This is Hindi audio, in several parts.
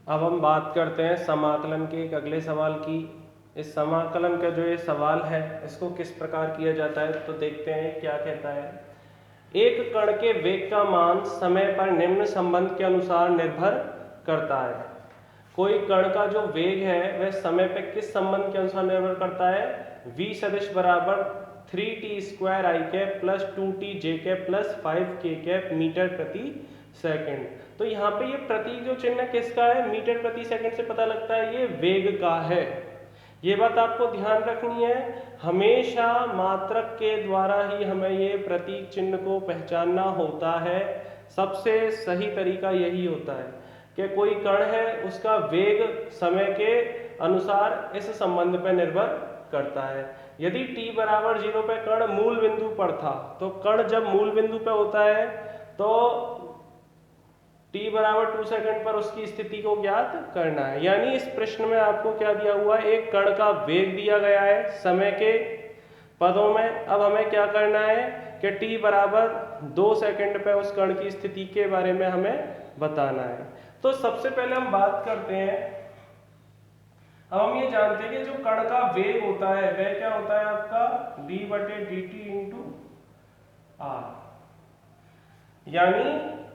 अब हम बात करते हैं समाकलन के एक अगले सवाल की। इस समाकलन का जो ये सवाल है इसको किस प्रकार किया जाता है तो देखते हैं क्या कहता है। एक कण के वेग का मान समय पर निम्न संबंध के अनुसार निर्भर करता है। कोई कण का जो वेग है वह समय पर किस संबंध के अनुसार निर्भर करता है? v सदिश बराबर 3t² i cap plus 2t j cap plus 5k cap metre प्रति सेकंड। तो यहाँ पे ये प्रतीक जो चिन्ह किसका है? मीटर प्रति सेकंड से पता लगता है ये वेग का है। ये बात आपको ध्यान रखनी है, हमेशा मात्रक के द्वारा ही हमें ये प्रतीक चिन्ह को पहचानना होता है। सबसे सही तरीका यही होता है कि कोई कण है उसका वेग समय के अनुसार इस संबंध पर निर्भर करता है। यदि t बराबर 0 पे कण मूल बिंदु पर था तो कण जब मूल बिंदु पे होता है तो t बराबर 2 सेकंड पर उसकी स्थिति को ज्ञात करना है। यानी इस प्रश्न में आपको क्या दिया हुआ है? एक कण का वेग दिया गया है समय के पदों में। अब हमें क्या करना है कि t बराबर 2 सेकंड पे उस कण की स्थिति के बारे में हमें बताना है। तो सबसे पहले हम बात करते हैं, अब हम ये जानते हैं कि जो कण का वेग होता है वह क्या होता है आपका d/dt इंटू r। यानी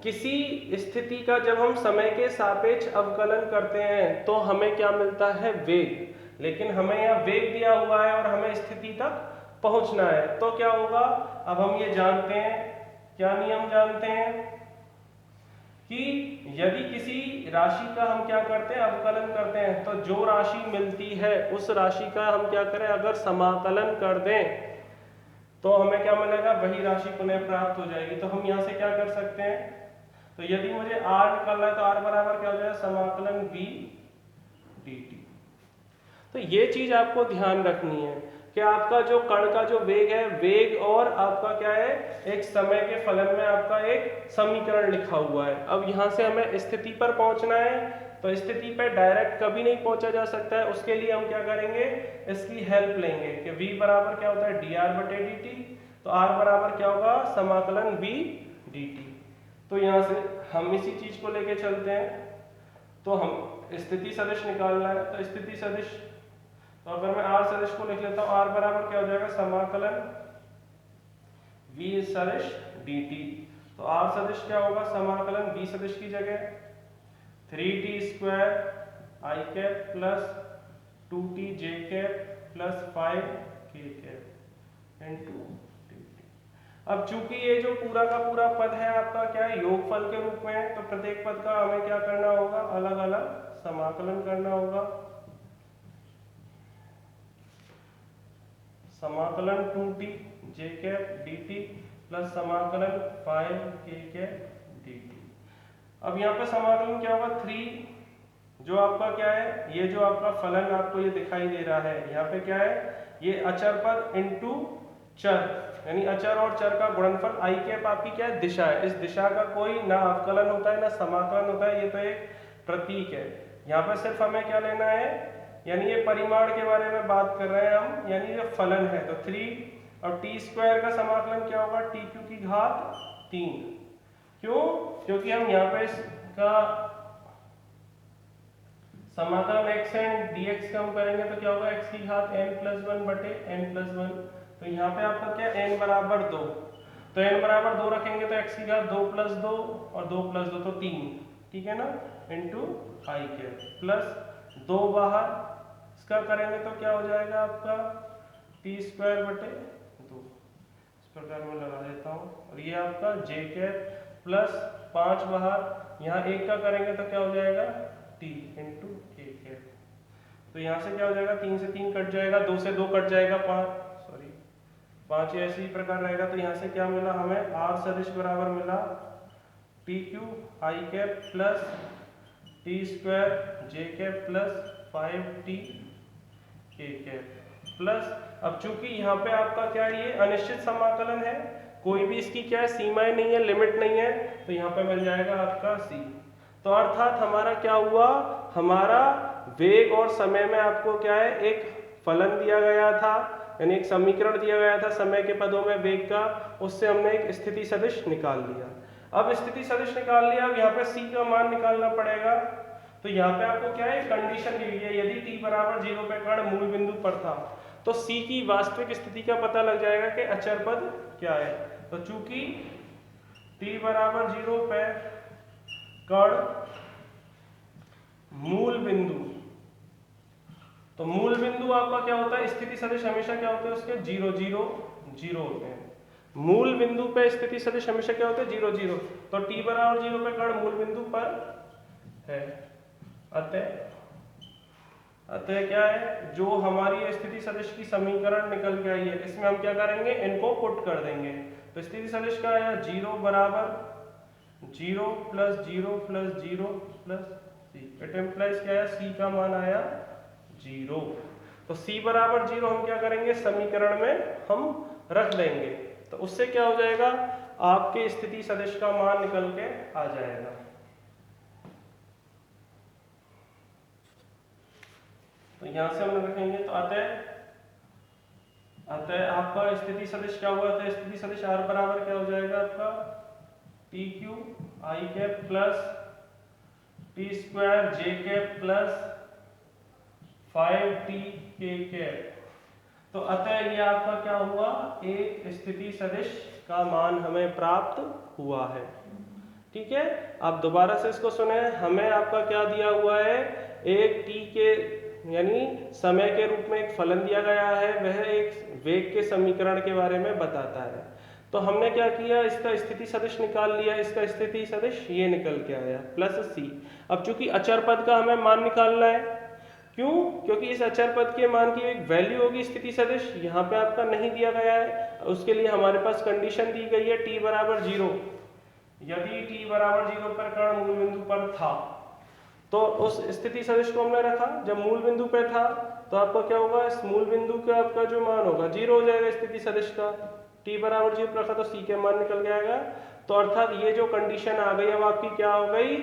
किसी स्थिति का जब हम समय के सापेक्ष अवकलन करते हैं तो हमें क्या मिलता है? वेग। लेकिन हमें यहाँ वेग दिया हुआ है और हमें स्थिति तक पहुंचना है तो क्या होगा? अब हम ये जानते हैं, क्या नियम जानते हैं कि यदि किसी राशि का हम क्या करते हैं? अवकलन करते हैं तो जो राशि मिलती है उस राशि का हम क्या करें? अगर समाकलन कर दें तो हमें क्या मिलेगा? वही राशि पुनः प्राप्त हो जाएगी। तो हम यहाँ से क्या कर सकते हैं? तो यदि मुझे r निकालना है तो r बराबर क्या हो जाएगा? समाकलन v dt। तो ये चीज आपको ध्यान रखनी है कि आपका जो कण का जो वेग है, वेग और आपका क्या है? एक समय के फलन में आपका एक समीकरण लिखा हुआ है। अब यहाँ से हमें स्थिति पर पहुंचना है तो स्थिति पर डायरेक्ट कभी नहीं पहुंचा जा सकता है। उसके लिए हम क्या करेंगे? इसकी हेल्प लेंगे कि v बराबर क्या होता है? dr/dt। तो r बराबर क्या होगा? समाकलन v dt। तो यहाँ से हम इसी चीज को लेके चलते हैं। तो हम स्थिति सदिश निकालना है तो स्थिति सदिश, तो अगर मैं r सदिश को लिख लेता हूँ, r बराबर क्या हो जाएगा? समाकलन v सदिश dt। तो r सदिश क्या होगा? समाकलन v सदिश की जगह 3t² i cap plus 2t j cap plus 5k cap into dt। अब चूंकि ये जो पूरा का पूरा पद है आपका क्या है? योगफल के रूप में है तो प्रत्येक पद का हमें क्या करना होगा? अलग अलग समाकलन करना होगा। समाकलन 2t j cap dt plus समाकलन 5k कैप dt। अब यहाँ पे समाकलन क्या होगा? 3 जो आपका क्या है? ये जो आपका फलन आपको ये दिखाई दे रहा है यहाँ पे क्या है? ये अचर पद इंटू चर, यानी अचर और चर का गुणनफल। i कैप आपकी क्या है? दिशा है। इस दिशा का कोई ना अवकलन होता है ना समाकलन होता है, ये तो एक प्रतीक है। यहाँ पे सिर्फ हमें क्या लेना है? यानी ये परिमाण के बारे में बात कर रहे हैं हम, यानी ये फलन है। तो 3 और t² का समाकलन क्या होगा? tq की घात 3। क्यों? क्योंकि हम यहाँ पे इसका समाकलन x एंड dx का हम करेंगे तो क्या होगा? x की घात n+1/n+1। तो यहाँ पे आपका क्या? n बराबर 2। तो n बराबर 2 रखेंगे तो x की घात 2+2 और 2+2 तो 3, ठीक है ना? इंटू i कैप प्लस 2 बाहर इसका करेंगे तो क्या हो जाएगा आपका? t²/2। इस प्रकार मैं लगा देता हूँ। और ये आपका j कैप प्लस 5 बाहर, यहाँ 1 का करेंगे तो क्या हो जाएगा? t into k cap. तो यहाँ से क्या हो जाएगा? 3 से 3 कट जाएगा, 2 से 2 कट जाएगा, 5 ऐसे ही प्रकार रहेगा। तो यहाँ से क्या मिला हमें? r सदिश बराबर मिला tq i cap plus t² j cap plus 5t k cap plus, अब चूंकि यहाँ पे आपका क्या है? ये अनिश्चित समाकलन है, कोई भी इसकी क्या है? सीमाएं नहीं है, लिमिट नहीं है, तो यहाँ पे मिल जाएगा आपका c। तो अर्थात हमारा क्या हुआ? हमारा वेग और समय में आपको क्या है? एक फलन दिया गया था, यानी एक समीकरण दिया गया था समय के पदों में वेग का, उससे हमने एक स्थिति सदिश निकाल लिया। अब स्थिति सदिश निकाल लिया, अब यहाँ पे c का मान निकालना पड़ेगा। तो यहाँ पे आपको क्या है, कंडीशन दी हुई है, यदि t बराबर 0 पे कण मूल बिंदु पर था तो c की वास्तविक स्थिति का पता लग जाएगा कि अचर पद क्या है। तो चूंकि t बराबर 0 पे कण मूल बिंदु, तो मूल बिंदु आपका क्या होता है, स्थिति सदिश हमेशा क्या होते हैं उसके 0 0 0 होते हैं। मूल बिंदु पे स्थिति सदिश हमेशा क्या होते हैं 0 0, तो t बराबर 0 पे कण मूल बिंदु पर है। अतः क्या है, जो हमारी स्थिति सदिश की समीकरण निकल के आई है इसमें हम क्या करेंगे, इनको पुट कर देंगे। तो स्थिति सदिश का आया 0 बराबर 0 plus 0 plus 0 plus c, it implies क्या है, c का मान आया 0। तो c बराबर 0 हम क्या करेंगे, समीकरण में हम रख देंगे, तो उससे क्या हो जाएगा, आपके स्थिति सदिश का मान निकल के आ जाएगा। तो यहां से हम रखेंगे, तो अतः आपका स्थिति सदिश क्या हुआ था, स्थिति सदिश r बराबर क्या हो जाएगा आपका T Q I cap plus T square J cap plus 5t के कैप। तो अतः ये आपका क्या हुआ, एक स्थिति सदिश का मान हमें प्राप्त हुआ है। ठीक है, आप दोबारा से इसको सुने, हमें आपका क्या दिया हुआ है, एक t के यानी समय के रूप में एक फलन दिया गया है, वह एक वेग के समीकरण के बारे में बताता है। तो हमने क्या किया, इसका स्थिति सदिश निकाल लिया, इसका स्थिति सदिश ये निकल के आया प्लस c। अब चूंकि अचर पद का हमें मान निकालना है, क्यों, क्योंकि इस अचर पद के मान की एक वैल्यू होगी स्थिति सदिश, यहाँ पे आपका नहीं दिया गया है, उसके लिए हमारे पास कंडीशन दी गई है t बराबर 0। यदि t बराबर 0 पर कण मूल बिंदु पर था तो उस स्थिति सदिश को हमने रखा, जब मूल बिंदु पे था तो आपका क्या होगा, इस मूल बिंदु का आपका जो मान होगा 0 हो जाएगा स्थिति सदिश का, t बराबर 0 रखा तो c के मान निकल के आएगा। तो अर्थात ये जो कंडीशन आ गई अब आपकी क्या हो गई,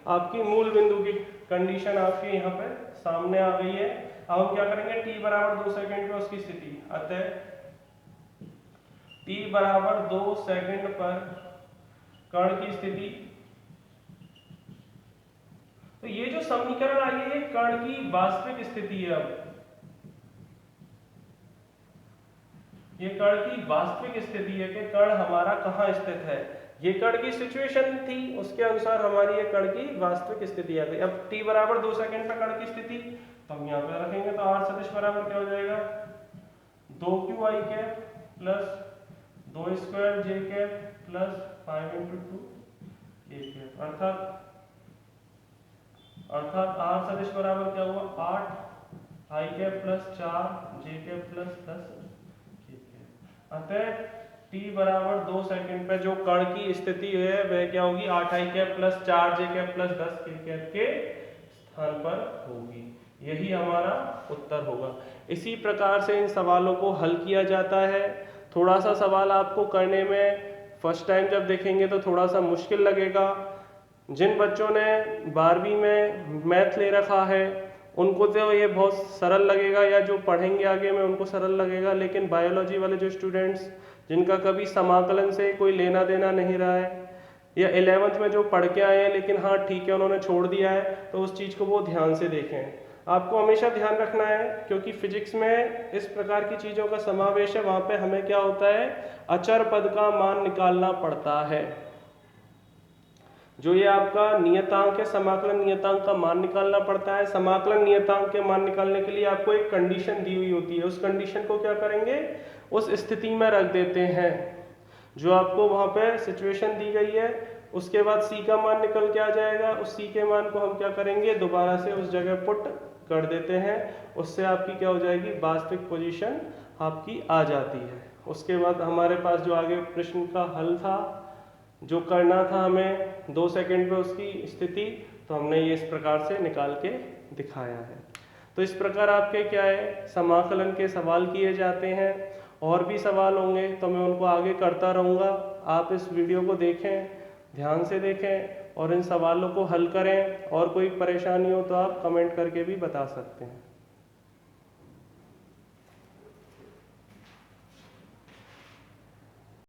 आपकी मूल बिंदु की कंडीशन आपके यहाँ पे सामने आ गई है। अब हम क्या करेंगे, t बराबर 2 सेकंड पे उसकी स्थिति, अतः t बराबर 2 सेकंड पर कण की स्थिति, तो ये जो समीकरण आई है कण की वास्तविक स्थिति है। अब ये कण की वास्तविक स्थिति है कि कण हमारा कहाँ स्थित है, ये कण की सिचुएशन थी, उसके अनुसार हमारी ये कण की वास्तविक स्थिति आ गई। अब t बराबर 2 सेकंड पे कण की स्थिति, तो हम यहाँ पे रखेंगे, तो r सदिश बराबर क्या हो जाएगा, 2q आई कैप प्लस 2 स्क्वायर जे कैप प्लस 5 × 2 k कैप, अर्थात r सदिश बराबर क्या हुआ, 8 आई कैप प्लस 4 जे कैप प्लस 10 k कैप। अतः t बराबर 2 सेकंड पे जो कण की स्थिति है वह क्या होगी, 8 आई कैप प्लस 4 जे कैप प्लस 10 k कैप के स्थान पर होगी। यही हमारा उत्तर होगा। इसी प्रकार से इन सवालों को हल किया जाता है। थोड़ा सा सवाल आपको करने में फर्स्ट टाइम जब देखेंगे तो थोड़ा सा मुश्किल लगेगा। जिन बच्चों ने 12वीं में मैथ ले रखा है उनको तो ये बहुत सरल लगेगा, या जो पढ़ेंगे आगे में उनको सरल लगेगा, लेकिन बायोलॉजी वाले जो स्टूडेंट्स जिनका कभी समाकलन से कोई लेना देना नहीं रहा है, या 11th में जो पढ़ के आए हैं लेकिन हाँ ठीक है उन्होंने छोड़ दिया है, तो उस चीज़ को वो ध्यान से देखें। आपको हमेशा ध्यान रखना है, क्योंकि फिजिक्स में इस प्रकार की चीज़ों का समावेश है, वहाँ पे हमें क्या होता है, अचर पद का मान निकालना पड़ता है। जो ये आपका नियतांक है, समाकलन नियतांक का मान निकालना पड़ता है। समाकलन नियतांक के मान निकालने के लिए आपको एक कंडीशन दी हुई होती है, उस कंडीशन को क्या करेंगे, उस स्थिति में रख देते हैं जो आपको वहाँ पे सिचुएशन दी गई है। उसके बाद c का मान निकल के आ जाएगा, उस c के मान को हम क्या करेंगे, दोबारा से उस जगह पुट कर देते हैं, उससे आपकी क्या हो जाएगी, वास्तविक पोजीशन आपकी आ जाती है। उसके बाद हमारे पास जो आगे प्रश्न का हल था, जो करना था हमें 2 सेकंड पे उसकी स्थिति, तो हमने ये इस प्रकार से निकाल के दिखाया है। तो इस प्रकार आपके क्या है, समाकलन के सवाल किए जाते हैं। और भी सवाल होंगे तो मैं उनको आगे करता रहूँगा। आप इस वीडियो को देखें, ध्यान से देखें और इन सवालों को हल करें। और कोई परेशानी हो तो आप कमेंट करके भी बता सकते हैं।